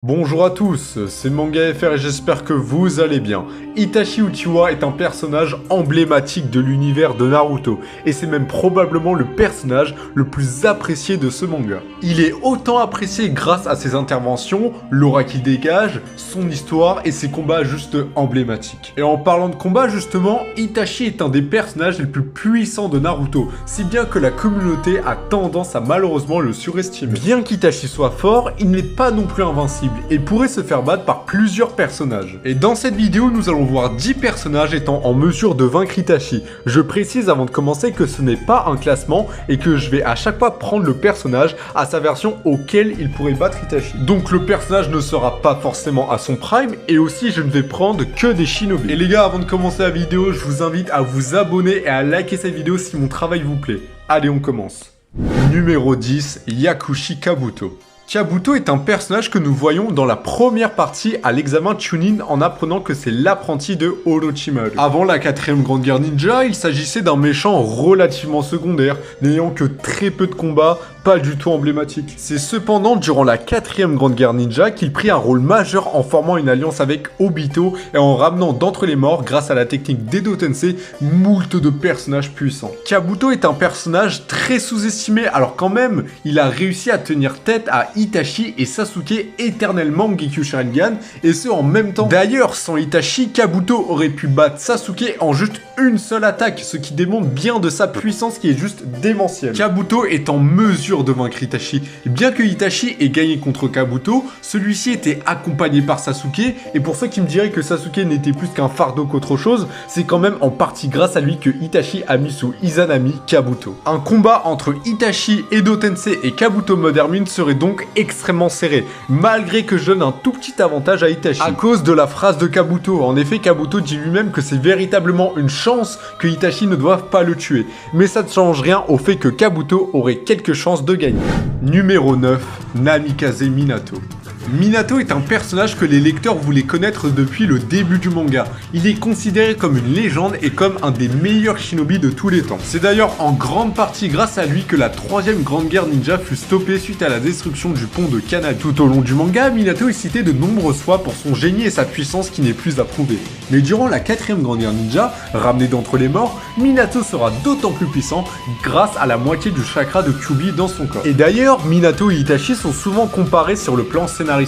Bonjour à tous, c'est Manga FR et j'espère que vous allez bien. Itachi Uchiwa est un personnage emblématique de l'univers de Naruto, et c'est même probablement le personnage le plus apprécié de ce manga. Il est autant apprécié grâce à ses interventions, l'aura qu'il dégage, son histoire et ses combats juste emblématiques. Et en parlant de combats justement, Itachi est un des personnages les plus puissants de Naruto, si bien que la communauté a tendance à malheureusement le surestimer. Bien qu'Itachi soit fort, il n'est pas non plus invincible et pourrait se faire battre par plusieurs personnages. Et dans cette vidéo, nous allons voir 10 personnages étant en mesure de vaincre Itachi. Je précise avant de commencer que ce n'est pas un classement et que je vais à chaque fois prendre le personnage à sa version auquel il pourrait battre Itachi. Donc le personnage ne sera pas forcément à son prime et aussi je ne vais prendre que des shinobi. Et les gars, avant de commencer la vidéo, je vous invite à vous abonner et à liker cette vidéo si mon travail vous plaît. Allez, on commence. Numéro 10, Yakushi Kabuto. Kabuto est un personnage que nous voyons dans la première partie à l'examen Chunin en apprenant que c'est l'apprenti de Orochimaru. Avant la 4ème Grande Guerre Ninja, il s'agissait d'un méchant relativement secondaire, n'ayant que très peu de combats, pas du tout emblématique. C'est cependant durant la 4ème Grande Guerre Ninja qu'il prit un rôle majeur en formant une alliance avec Obito et en ramenant d'entre les morts, grâce à la technique d'Edo Tensei, moult de personnages puissants. Kabuto est un personnage très sous-estimé, alors quand même, il a réussi à tenir tête à Itachi et Sasuke éternellement Genkyu Sharingan, et ce en même temps. D'ailleurs, sans Itachi, Kabuto aurait pu battre Sasuke en juste une seule attaque, ce qui démontre bien de sa puissance qui est juste démentielle. Kabuto est en mesure de vaincre Itachi. Bien que Itachi ait gagné contre Kabuto, celui-ci était accompagné par Sasuke, et pour ceux qui me diraient que Sasuke n'était plus qu'un fardeau qu'autre chose, c'est quand même en partie grâce à lui que Itachi a mis sous Izanami Kabuto. Un combat entre Itachi, Edo Tensei et Kabuto Modern Min serait donc extrêmement serré, malgré que je donne un tout petit avantage à Itachi, à cause de la phrase de Kabuto. En effet, Kabuto dit lui-même que c'est véritablement une chance que Itachi ne doive pas le tuer, mais ça ne change rien au fait que Kabuto aurait quelques chances de gagner. Numéro 9, Namikaze Minato. Minato est un personnage que les lecteurs voulaient connaître depuis le début du manga. Il est considéré comme une légende et comme un des meilleurs shinobi de tous les temps. C'est d'ailleurs en grande partie grâce à lui que la 3ème Grande Guerre Ninja fut stoppée suite à la destruction du pont de Kanabi. Tout au long du manga, Minato est cité de nombreuses fois pour son génie et sa puissance qui n'est plus à prouver. Mais durant la 4ème Grande Guerre Ninja, ramené d'entre les morts, Minato sera d'autant plus puissant grâce à la moitié du chakra de Kyuubi dans son corps. Et d'ailleurs, Minato et Itachi sont souvent comparés sur le plan scénaristique.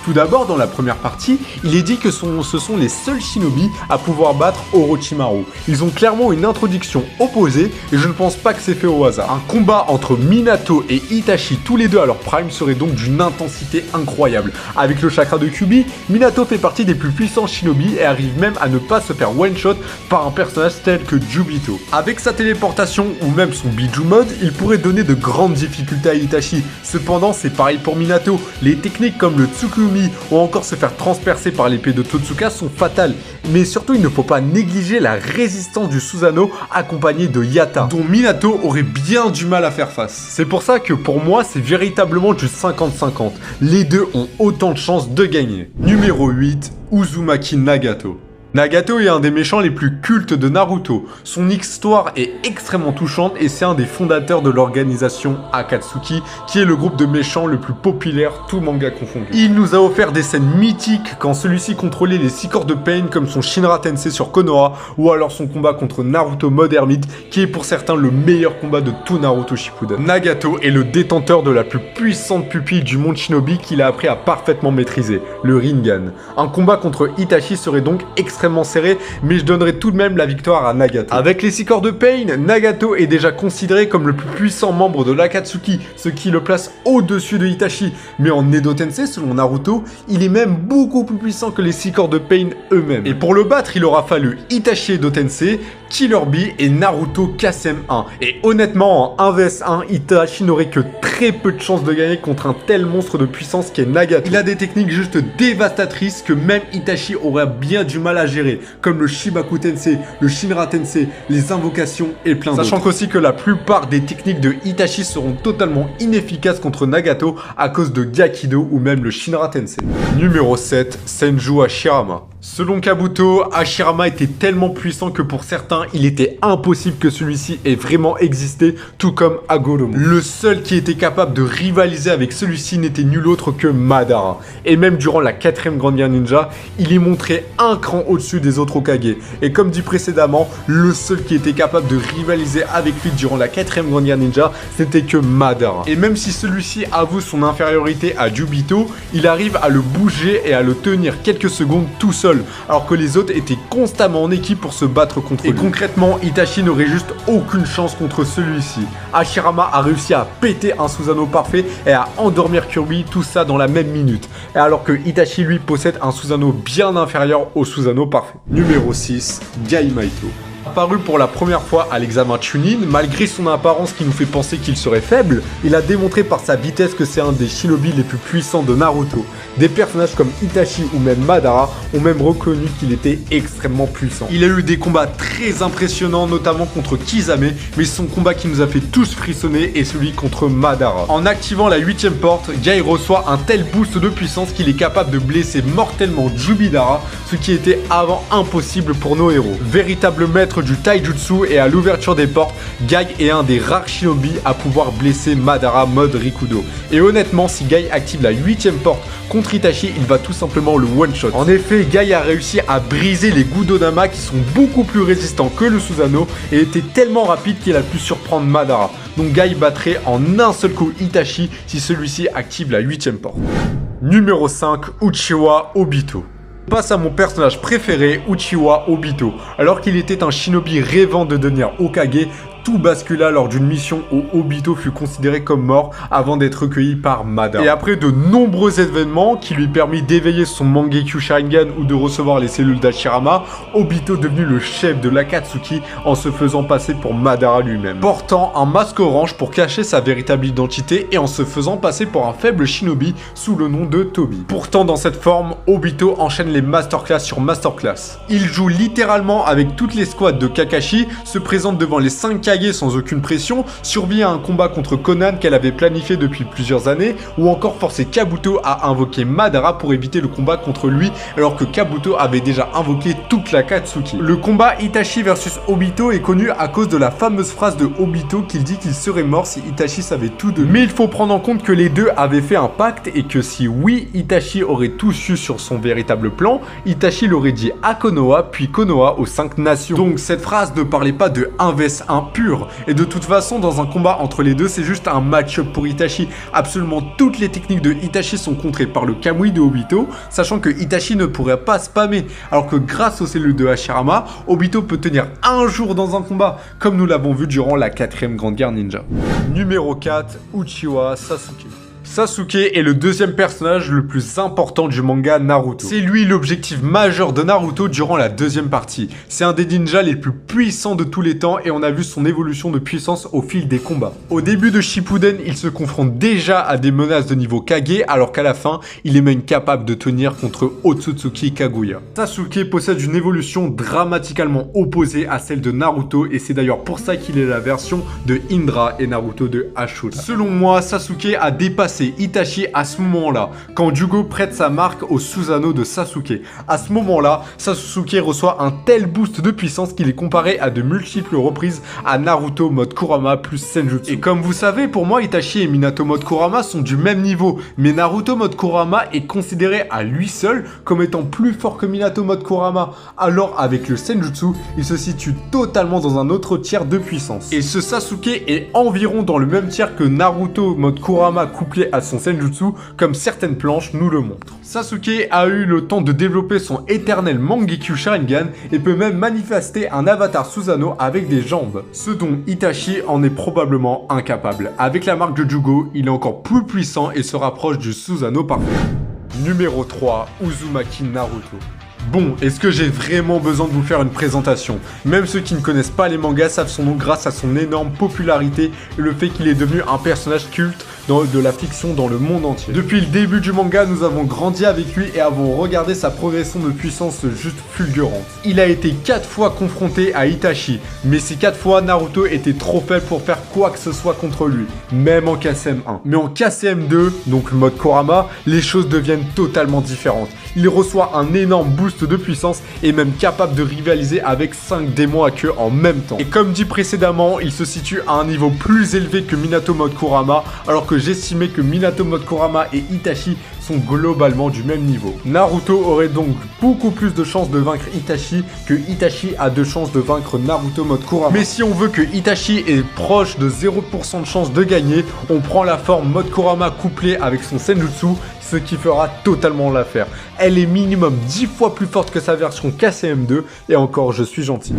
Tout d'abord, dans la première partie, il est dit que ce sont les seuls shinobi à pouvoir battre Orochimaru. Ils ont clairement une introduction opposée et je ne pense pas que c'est fait au hasard. Un combat entre Minato et Itachi, tous les deux à leur prime, serait donc d'une intensité incroyable. Avec le chakra de Kyuubi, Minato fait partie des plus puissants shinobi et arrive même à ne pas se faire one-shot par un personnage tel que Jubito. Avec sa téléportation ou même son Biju mode, il pourrait donner de grandes difficultés à Itachi. Cependant, c'est pareil pour Minato. Les techniques comme le Tsukumi ou encore se faire transpercer par l'épée de Totsuka sont fatales. Mais surtout, il ne faut pas négliger la résistance du Susanoo accompagné de Yata, dont Minato aurait bien du mal à faire face. C'est pour ça que pour moi, c'est véritablement du 50-50. Les deux ont autant de chances de gagner. Numéro 8, Uzumaki Nagato. Nagato est un des méchants les plus cultes de Naruto. Son histoire est extrêmement touchante et c'est un des fondateurs de l'organisation Akatsuki, qui est le groupe de méchants le plus populaire, tout manga confondu. Il nous a offert des scènes mythiques quand celui-ci contrôlait les 6 corps de Pain comme son Shinra Tensei sur Konoha, ou alors son combat contre Naruto Modern Meat, qui est pour certains le meilleur combat de tout Naruto Shippuden. Nagato est le détenteur de la plus puissante pupille du monde shinobi qu'il a appris à parfaitement maîtriser, le Rinnegan. Un combat contre Itachi serait donc extrêmement serré, mais je donnerai tout de même la victoire à Nagato. Avec les 6 corps de Pain, Nagato est déjà considéré comme le plus puissant membre de l'Akatsuki, ce qui le place au-dessus de Itachi. Mais en Edo Tensei, selon Naruto, il est même beaucoup plus puissant que les 6 corps de Pain eux-mêmes. Et pour le battre, il aura fallu Itachi Edo Tensei, Killer Bee et Naruto KSM1. Et honnêtement, en 1 vs 1, Itachi n'aurait que très peu de chances de gagner contre un tel monstre de puissance qu'est Nagato. Il a des techniques juste dévastatrices que même Itachi aurait bien du mal à gérer, comme le Shibaku Tensei, le Shinra Tensei, les invocations et plein d'autres. Sachant qu'aussi que la plupart des techniques de Itachi seront totalement inefficaces contre Nagato à cause de Gakido ou même le Shinra Tensei. Numéro 7, Senju Hashirama. Selon Kabuto, Hashirama était tellement puissant que pour certains, il était impossible que celui-ci ait vraiment existé, tout comme Hagoromo. Le seul qui était capable de rivaliser avec celui-ci n'était nul autre que Madara. Et même durant la 4ème Grande Guerre Ninja, il y montrait un cran au-dessus des autres Hokage. Et comme dit précédemment, le seul qui était capable de rivaliser avec lui durant la 4ème Grande Guerre Ninja, c'était que Madara. Et même si celui-ci avoue son infériorité à Jubito, il arrive à le bouger et à le tenir quelques secondes tout seul, alors que les autres étaient constamment en équipe pour se battre contre lui. Et concrètement, Itachi n'aurait juste aucune chance contre celui-ci. Hashirama a réussi à péter un Susanoo parfait et à endormir Kirby, tout ça dans la même minute. Et alors que Itachi lui possède un Susanoo bien inférieur au Susanoo parfait. Numéro 6, Gai-Maito. Apparu pour la première fois à l'examen Chunin, malgré son apparence qui nous fait penser qu'il serait faible, il a démontré par sa vitesse que c'est un des shinobi les plus puissants de Naruto. Des personnages comme Itachi ou même Madara ont même reconnu qu'il était extrêmement puissant. Il a eu des combats très impressionnants, notamment contre Kisame, mais son combat qui nous a fait tous frissonner est celui contre Madara. En activant la 8ème porte, Gai reçoit un tel boost de puissance qu'il est capable de blesser mortellement Jubidara, ce qui était avant impossible pour nos héros. Véritable maître du taijutsu, et à l'ouverture des portes, Gai est un des rares shinobi à pouvoir blesser Madara mode Rikudo. Et honnêtement, si Gai active la 8ème porte contre Itachi, il va tout simplement le one-shot. En effet, Gai a réussi à briser les Gudonama qui sont beaucoup plus résistants que le Susanoo et était tellement rapide qu'il a pu surprendre Madara. Donc Gai battrait en un seul coup Itachi si celui-ci active la 8ème porte. Numéro 5, Uchiwa Obito. On passe à mon personnage préféré, Uchiwa Obito. Alors qu'il était un shinobi rêvant de devenir Hokage, tout bascula lors d'une mission où Obito fut considéré comme mort avant d'être recueilli par Madara. Et après de nombreux événements qui lui permirent d'éveiller son Mangekyo Sharingan ou de recevoir les cellules d'Hashirama, Obito est devenu le chef de l'Akatsuki en se faisant passer pour Madara lui-même. Portant un masque orange pour cacher sa véritable identité et en se faisant passer pour un faible shinobi sous le nom de Tobi. Pourtant dans cette forme, Obito enchaîne les masterclass sur masterclass. Il joue littéralement avec toutes les squads de Kakashi, se présente devant les 5 Kage sans aucune pression, survit à un combat contre Conan qu'elle avait planifié depuis plusieurs années, ou encore forcer Kabuto à invoquer Madara pour éviter le combat contre lui, alors que Kabuto avait déjà invoqué toute la Katsuki. Le combat Itachi versus Obito est connu à cause de la fameuse phrase de Obito qu'il dit qu'il serait mort si Itachi savait tout de lui. Mais il faut prendre en compte que les deux avaient fait un pacte et que si oui, Itachi aurait tout su sur son véritable plan, Itachi l'aurait dit à Konoha, puis Konoha aux 5 nations. Donc cette phrase ne parlait pas de 1 vs 1 pur. Et de toute façon, dans un combat entre les deux, c'est juste un match-up pour Itachi. Absolument toutes les techniques de Itachi sont contrées par le Kamui de Obito, sachant que Itachi ne pourrait pas spammer. Alors que grâce aux cellules de Hashirama, Obito peut tenir un jour dans un combat, comme nous l'avons vu durant la 4ème Grande Guerre Ninja. Numéro 4, Uchiwa Sasuke. Sasuke est le deuxième personnage le plus important du manga Naruto. C'est lui l'objectif majeur de Naruto durant la deuxième partie. C'est un des ninjas les plus puissants de tous les temps et on a vu son évolution de puissance au fil des combats. Au début de Shippuden, il se confronte déjà à des menaces de niveau Kage, alors qu'à la fin, il est même capable de tenir contre Otsutsuki Kaguya. Sasuke possède une évolution dramatiquement opposée à celle de Naruto et c'est d'ailleurs pour ça qu'il est la version de Indra et Naruto de Ashura. Selon moi, Sasuke a dépassé Itachi à ce moment-là, quand Jugo prête sa marque au Susanoo de Sasuke. À ce moment-là, Sasuke reçoit un tel boost de puissance qu'il est comparé à de multiples reprises à Naruto mode Kurama plus Senjutsu. Et comme vous savez, pour moi, Itachi et Minato mode Kurama sont du même niveau, mais Naruto mode Kurama est considéré à lui seul comme étant plus fort que Minato mode Kurama. Alors avec le Senjutsu, il se situe totalement dans un autre tiers de puissance. Et ce Sasuke est environ dans le même tiers que Naruto mode Kurama couplé à son Senjutsu, comme certaines planches nous le montrent. Sasuke a eu le temps de développer son éternel Mangekyo Sharingan et peut même manifester un avatar Susanoo avec des jambes, ce dont Itachi en est probablement incapable. Avec la marque de Jugo, il est encore plus puissant et se rapproche du Susanoo parfait. Numéro 3, Uzumaki Naruto. Bon, est-ce que j'ai vraiment besoin de vous faire une présentation? Même ceux qui ne connaissent pas les mangas savent son nom grâce à son énorme popularité et le fait qu'il est devenu un personnage culte de la fiction dans le monde entier. Depuis le début du manga, nous avons grandi avec lui et avons regardé sa progression de puissance juste fulgurante. Il a été 4 fois confronté à Itachi, mais ces 4 fois, Naruto était trop faible pour faire quoi que ce soit contre lui, même en KCM 1. Mais en KCM 2, donc le mode Kurama, les choses deviennent totalement différentes. Il reçoit un énorme boost de puissance et même capable de rivaliser avec 5 démons à queue en même temps. Et comme dit précédemment, il se situe à un niveau plus élevé que Minato mode Kurama, alors que j'estimais que Minato mode Kurama et Itachi sont globalement du même niveau. Naruto aurait donc beaucoup plus de chances de vaincre Itachi que Itachi a de chances de vaincre Naruto mode Kurama. Mais si on veut que Itachi est proche de 0% de chance de gagner, on prend la forme mode Kurama couplée avec son Senjutsu, ce qui fera totalement l'affaire. Elle est minimum 10 fois plus forte que sa version KCM2, et encore je suis gentil.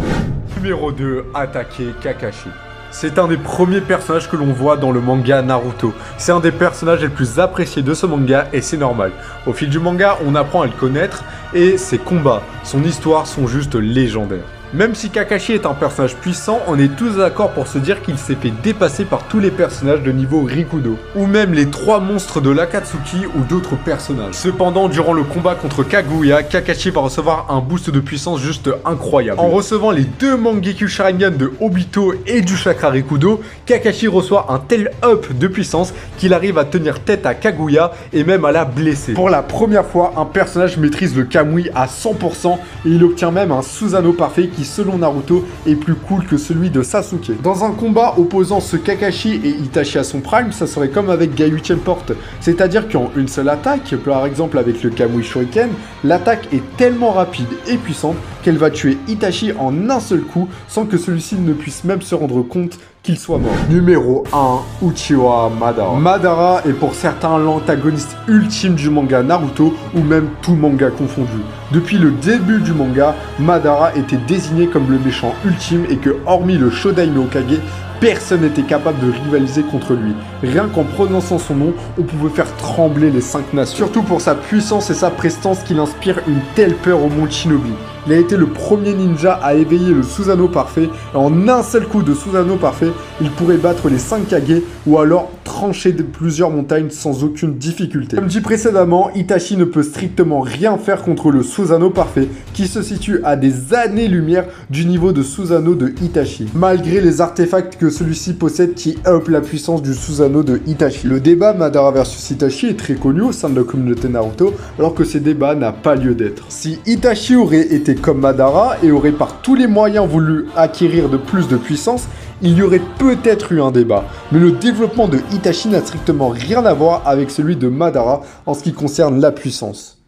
Numéro 2, attaquer Kakashi. C'est un des premiers personnages que l'on voit dans le manga Naruto. C'est un des personnages les plus appréciés de ce manga et c'est normal. Au fil du manga, on apprend à le connaître et ses combats, son histoire sont juste légendaires. Même si Kakashi est un personnage puissant, on est tous d'accord pour se dire qu'il s'est fait dépasser par tous les personnages de niveau Rikudo, ou même les 3 monstres de l'Akatsuki ou d'autres personnages. Cependant, durant le combat contre Kaguya, Kakashi va recevoir un boost de puissance juste incroyable. En recevant les 2 Mangekyou Sharingan de Obito et du chakra Rikudo, Kakashi reçoit un tel up de puissance qu'il arrive à tenir tête à Kaguya et même à la blesser. Pour la première fois, un personnage maîtrise le Kamui à 100% et il obtient même un Susanoo parfait qui, selon Naruto, est plus cool que celui de Sasuke. Dans un combat opposant ce Kakashi et Itachi à son prime, ça serait comme avec Gyuchen Porte, c'est-à-dire qu'en une seule attaque, par exemple avec le Kamui Shuriken, l'attaque est tellement rapide et puissante qu'elle va tuer Itachi en un seul coup sans que celui-ci ne puisse même se rendre compte qu'il soit mort. Numéro 1, Uchiwa Madara. Madara est pour certains l'antagoniste ultime du manga Naruto, ou même tout manga confondu. Depuis le début du manga, Madara était désigné comme le méchant ultime et que, hormis le Shodaime Hokage, personne n'était capable de rivaliser contre lui. Rien qu'en prononçant son nom, on pouvait faire trembler les 5 nations. Surtout pour sa puissance et sa prestance qui inspire une telle peur au monde Shinobi. Il a été le premier ninja à éveiller le Susanoo parfait, et en un seul coup de Susanoo parfait, il pourrait battre les 5 Kage ou alors trancher de plusieurs montagnes sans aucune difficulté. Comme dit précédemment, Itachi ne peut strictement rien faire contre le Susanoo parfait, qui se situe à des années-lumière du niveau de Susanoo de Itachi, malgré les artefacts que celui-ci possède qui up la puissance du Susanoo de Itachi. Le débat Madara versus Itachi est très connu au sein de la communauté Naruto, alors que ce débat n'a pas lieu d'être. Si Itachi aurait été comme Madara et aurait par tous les moyens voulu acquérir de plus de puissance, il y aurait peut-être eu un débat. Mais le développement de Itachi n'a strictement rien à voir avec celui de Madara en ce qui concerne la puissance.